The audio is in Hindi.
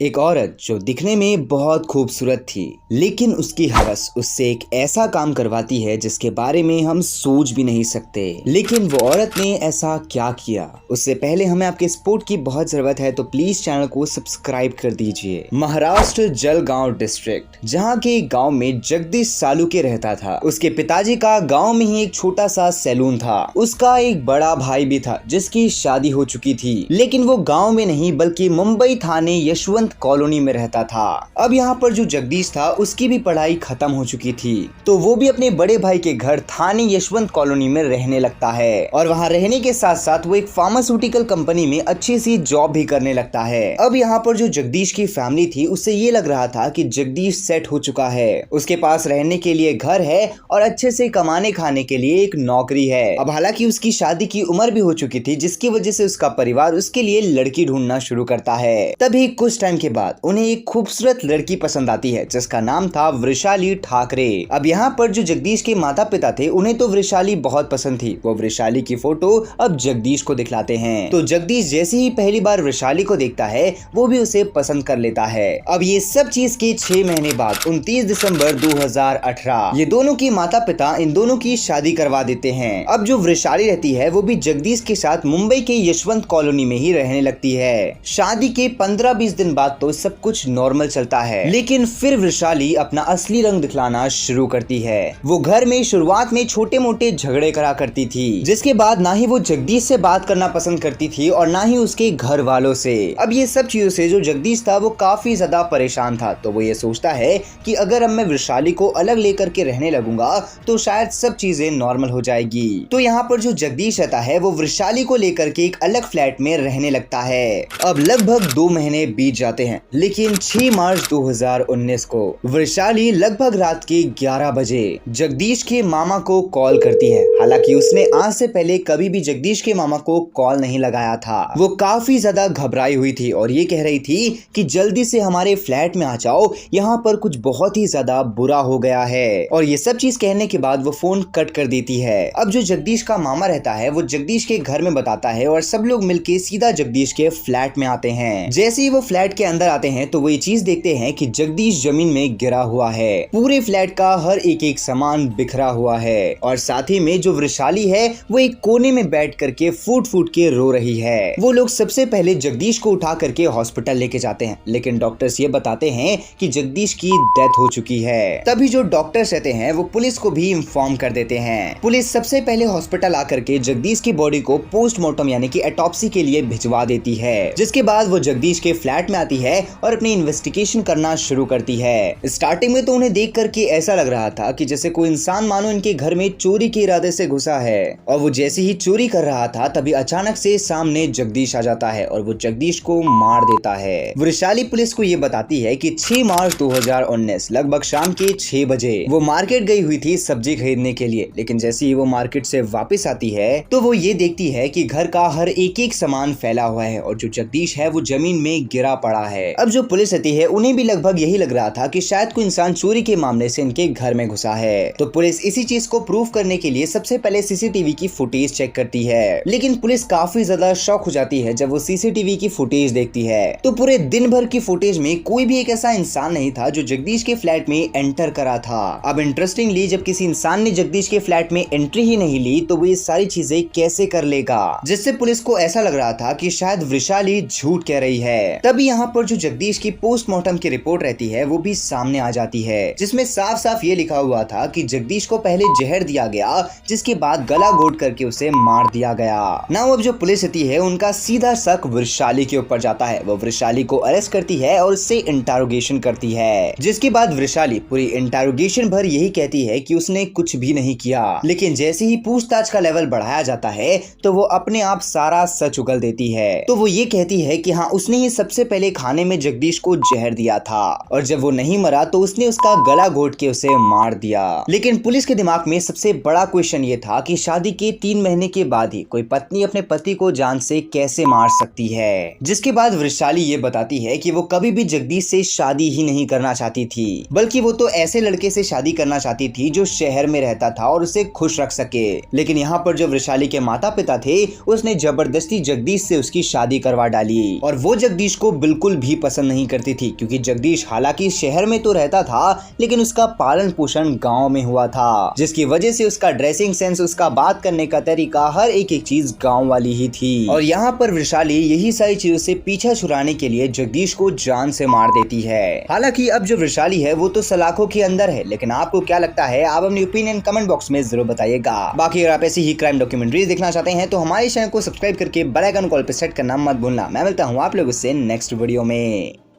एक औरत जो दिखने में बहुत खूबसूरत थी, लेकिन उसकी हवस उससे एक ऐसा काम करवाती है जिसके बारे में हम सोच भी नहीं सकते। लेकिन वो औरत ने ऐसा क्या किया? उससे पहले हमें आपके सपोर्ट की बहुत जरूरत है, तो प्लीज चैनल को सब्सक्राइब कर दीजिए। महाराष्ट्र जलगांव डिस्ट्रिक्ट, जहाँ के एक गाँव में जगदीश सालुके रहता था। उसके पिताजी का गाँव में ही एक छोटा सा सैलून था। उसका एक बड़ा भाई भी था जिसकी शादी हो चुकी थी, लेकिन वो गाँव में नहीं बल्कि मुंबई थाने यशवंत कॉलोनी में रहता था। अब यहाँ पर जो जगदीश था उसकी भी पढ़ाई खत्म हो चुकी थी, तो वो भी अपने बड़े भाई के घर थाने यशवंत कॉलोनी में रहने लगता है। और वहाँ रहने के साथ साथ वो एक फार्मास्यूटिकल कंपनी में अच्छी सी जॉब भी करने लगता है। अब यहाँ पर जो जगदीश की फैमिली थी उससे ये लग रहा था कि जगदीश सेट हो चुका है, उसके पास रहने के लिए घर है और अच्छे से कमाने खाने के लिए एक नौकरी है। अब हालांकि उसकी शादी की उम्र भी हो चुकी थी, जिसकी वजह से उसका परिवार उसके लिए लड़की ढूंढना शुरू करता है। तभी कुछ टाइम के बाद उन्हें एक खूबसूरत लड़की पसंद आती है जिसका नाम था वृषाली ठाकरे। अब यहाँ पर जो जगदीश के माता पिता थे उन्हें तो वृषाली बहुत पसंद थी। वो वृषाली की फोटो अब जगदीश को दिखलाते हैं, तो जगदीश जैसे ही पहली बार वृषाली को देखता है वो भी उसे पसंद कर लेता है। अब ये सब चीज के 6 महीने बाद 29 दिसंबर 2018 ये दोनों की माता पिता इन दोनों की शादी करवा देते हैं। अब जो वृषाली रहती है वो भी जगदीश के साथ मुंबई के यशवंत कॉलोनी में ही रहने लगती है। शादी के 15-20 दिन बाद तो सब कुछ नॉर्मल चलता है, लेकिन फिर वृषाली अपना असली रंग दिखलाना शुरू करती है। वो घर में शुरुआत में छोटे मोटे झगड़े करा करती थी, जिसके बाद ना ही वो जगदीश से बात करना पसंद करती थी और ना ही उसके घर वालों से। अब ये सब चीजों से जो जगदीश था वो काफी ज्यादा परेशान था, तो वो ये सोचता है कि अगर अब मैं वृषाली को अलग लेकर के रहने लगूंगा तो शायद सब चीजें नॉर्मल हो जाएगी। तो यहाँ पर जो जगदीश रहता है वो वृषाली को लेकर के एक अलग फ्लैट में रहने लगता है। अब लगभग 2 महीने बीत जाते हैं, लेकिन 6 मार्च 2019 को वृषाली लगभग रात के 11 बजे जगदीश के मामा को कॉल करती है। हालांकि उसने आज से पहले कभी भी जगदीश के मामा को कॉल नहीं लगाया था। वो काफी ज्यादा घबराई हुई थी और ये कह रही थी कि जल्दी से हमारे फ्लैट में आ जाओ, यहाँ पर कुछ बहुत ही ज्यादा बुरा हो गया है। और ये सब चीज कहने के बाद वो फोन कट कर देती है। अब जो जगदीश का मामा रहता है वो जगदीश के घर में बताता है और सब लोग मिलके सीधा जगदीश के फ्लैट में आते हैं। जैसे ही वो फ्लैट के अंदर आते हैं तो वो ये चीज देखते हैं कि जगदीश जमीन में गिरा हुआ है। पूरे फ्लैट का हर एक सामान बिखरा हुआ है और साथ ही में जो वृषाली है वो एक कोने में बैठ करके फूट फूट के रो रही है। वो लोग सबसे पहले जगदीश को उठा करके हॉस्पिटल लेके जाते हैं, लेकिन डॉक्टर्स ये बताते हैं कि जगदीश की डेथ हो चुकी है। तभी जो डॉक्टर्स रहते हैं वो पुलिस को भी इन्फॉर्म कर देते हैं। पुलिस सबसे पहले हॉस्पिटल आकर के जगदीश की बॉडी को पोस्टमार्टम यानी कि ऑटोप्सी के लिए भिजवा देती है, जिसके बाद वो जगदीश के फ्लैट में आती है और अपनी इन्वेस्टिगेशन करना शुरू करती है। स्टार्टिंग में तो उन्हें देख करके ऐसा लग रहा था कि जैसे कोई इंसान मानो इनके घर में चोरी के इरादे से घुसा है। और वो जैसे ही चोरी कर रहा था तभी अचानक से सामने जगदीश आ जाता है और वो जगदीश को मार देता है। वृषाली पुलिस को ये बताती है कि 6 मार्च 2019 लगभग शाम के 6 बजे वो मार्केट गई हुई थी सब्जी खरीदने के लिए, लेकिन जैसे ही वो मार्केट से वापस आती है तो वो ये देखती है कि घर का हर एक सामान फैला हुआ है और जो जगदीश है वो जमीन में गिरा पड़ा है। अब जो पुलिस रहती है उन्हें भी लगभग यही लग रहा था कि शायद कोई इंसान चोरी के मामले से इनके घर में घुसा है। तो पुलिस इसी चीज को प्रूव करने के लिए सबसे पहले सीसीटीवी की फुटेज चेक करती है, लेकिन पुलिस काफी ज्यादा शॉक हो जाती है जब वो सीसीटीवी की फुटेज देखती है। तो पूरे दिन भर की फुटेज में कोई भी एक ऐसा इंसान नहीं था जो जगदीश के फ्लैट में एंटर करा था। अब इंटरेस्टिंगली जब किसी इंसान ने जगदीश के फ्लैट में एंट्री ही नहीं ली तो वो ये सारी चीजें कैसे कर लेगा, जिससे पुलिस को ऐसा लग रहा था कि शायद वृषाली झूठ कह रही है। तभी यहाँ पर जो जगदीश की पोस्टमार्टम की रिपोर्ट रहती है वो भी सामने आ जाती है, जिसमें साफ साफ ये लिखा हुआ था कि जगदीश को पहले जहर दिया गया, जिसके बाद गला घोट करके उसे मार दिया गया। ना अब जो पुलिस रहती है उनका सीधा शक वृषाली के ऊपर जाता है। वो वृषाली को अरेस्ट करती है और उससे इंटरोगेशन करती है, जिसके बाद वृषाली पूरी इंटरोगेशन भर यही कहती है कि उसने कुछ भी नहीं किया। लेकिन जैसे ही पूछताछ का लेवल बढ़ाया जाता है तो वो अपने आप सारा सच उगल देती है। तो वो ये कहती है कि हाँ उसने ही सबसे पहले खाने में जगदीश को जहर दिया था और जब वो नहीं मरा तो उसने उसका गला घोट के उसे मार दिया। लेकिन पुलिस के दिमाग में सबसे बड़ा क्वेश्चन ये था कि शादी के 3 महीने के बाद ही कोई पत्नी अपने पति को जान से कैसे मार सकती है, जिसके बाद वृषाली ये बताती है कि वो कभी भी जगदीश से शादी ही नहीं करना चाहती थी, बल्कि वो तो ऐसे लड़के से शादी करना चाहती थी जो शहर में रहता था और उसे खुश रख सके। लेकिन यहाँ पर जो वृषाली के माता पिता थे उसने जबरदस्ती जगदीश से उसकी शादी करवा डाली और वो जगदीश को बिल्कुल बिल्कुल भी पसंद नहीं करती थी, क्योंकि जगदीश हालांकि शहर में तो रहता था लेकिन उसका पालन पोषण गांव में हुआ था, जिसकी वजह से उसका ड्रेसिंग सेंस, उसका बात करने का तरीका, हर एक चीज गांव वाली ही थी। और यहाँ पर वैशाली यही सारी चीजों से पीछा छुड़ाने के लिए जगदीश को जान से मार देती है। हालांकि अब जो वैशाली है वो तो सलाखों के अंदर है, लेकिन आपको क्या लगता है? आप अपनी ओपिनियन कमेंट बॉक्स में जरूर बताइएगा। बाकी अगर आप ऐसी ही क्राइम डॉक्यूमेंट्रीज देखना चाहते हैं तो हमारे चैनल को सब्सक्राइब करके बेल आइकन कॉल पे सेट करना मत भूलना। मैं मिलता हूँ आप लोगों से नेक्स्ट वीडियो में।